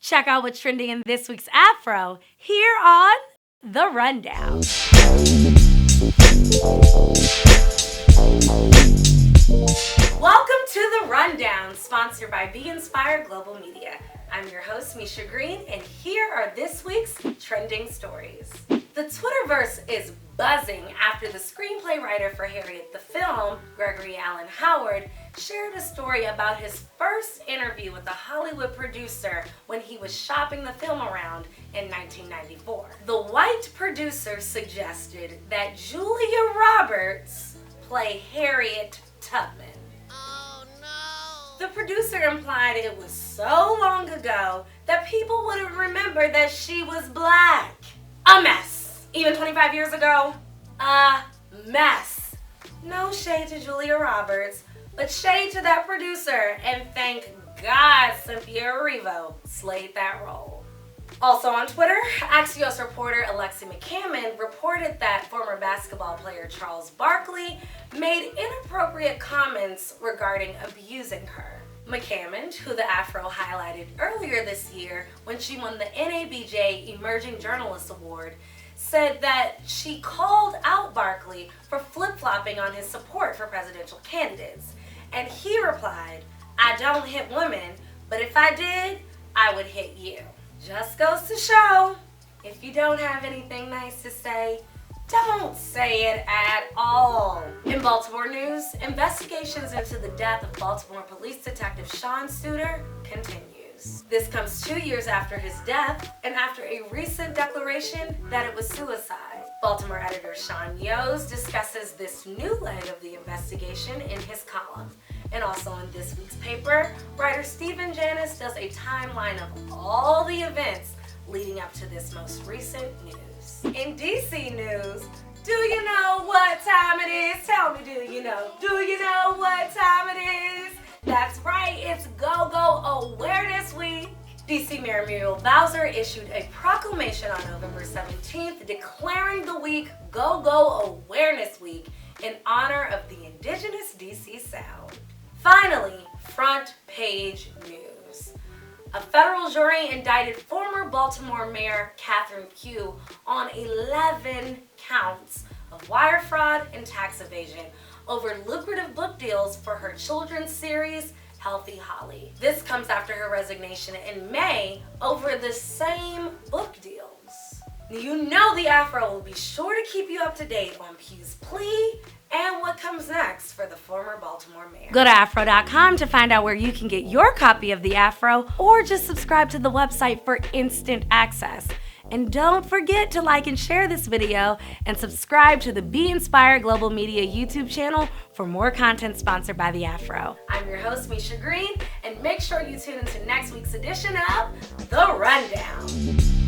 Check out what's trending in this week's Afro here on The Rundown. Welcome to The Rundown, sponsored by Be Inspired Global Media. I'm your host, Micha Green, and here are this week's trending stories. The Twitterverse is buzzing after the screenplay writer for Harriet the film, Gregory Allen Howard, shared a story about his first interview with a Hollywood producer when he was shopping the film around in 1994. The white producer suggested that Julia Roberts play Harriet Tubman. Oh no! The producer implied it was so long ago that people wouldn't remember that she was black. A mess. Even 25 years ago, a mess. No shade to Julia Roberts, but shade to that producer, and thank God Cynthia Erivo slayed that role. Also on Twitter, Axios reporter Alexi McCammon reported that former basketball player Charles Barkley made inappropriate comments regarding abusing her. McCammon, who the Afro highlighted earlier this year when she won the NABJ Emerging Journalist Award, said that she called out Barkley for flip-flopping on his support for presidential candidates. And he replied, "I don't hit women, but if I did, I would hit you." Just goes to show, if you don't have anything nice to say, don't say it at all. In Baltimore news, investigations into the death of Baltimore police detective Sean Suter continues. This comes 2 years after his death and after a recent declaration that it was suicide. Baltimore editor Sean Yoes discusses this new leg of the investigation in his column. And also in this week's paper, writer Stephen Janis does a timeline of all the events leading up to this most recent news. In DC news, do you know what time it is? Tell me, do you know? Do you know what time it is? That's right, it's GOGO Awareness Week. DC Mayor Muriel Bowser issued a proclamation on November 17th declaring the week GOGO Awareness Week in honor of the indigenous DC sound. Finally, front page news. A federal jury indicted former Baltimore Mayor Catherine Pugh on 11 counts of wire fraud and tax evasion over lucrative book deals for her children's series, Healthy Holly. This comes after her resignation in May over the same book deals. You know the Afro will be sure to keep you up to date on Pugh's plea and what comes next for the former Baltimore mayor. Go to afro.com to find out where you can get your copy of the Afro, or just subscribe to the website for instant access. And don't forget to like and share this video and subscribe to the Be Inspired Global Media YouTube channel for more content sponsored by the Afro. I'm your host, Micha Green, and make sure you tune into next week's edition of The Rundown.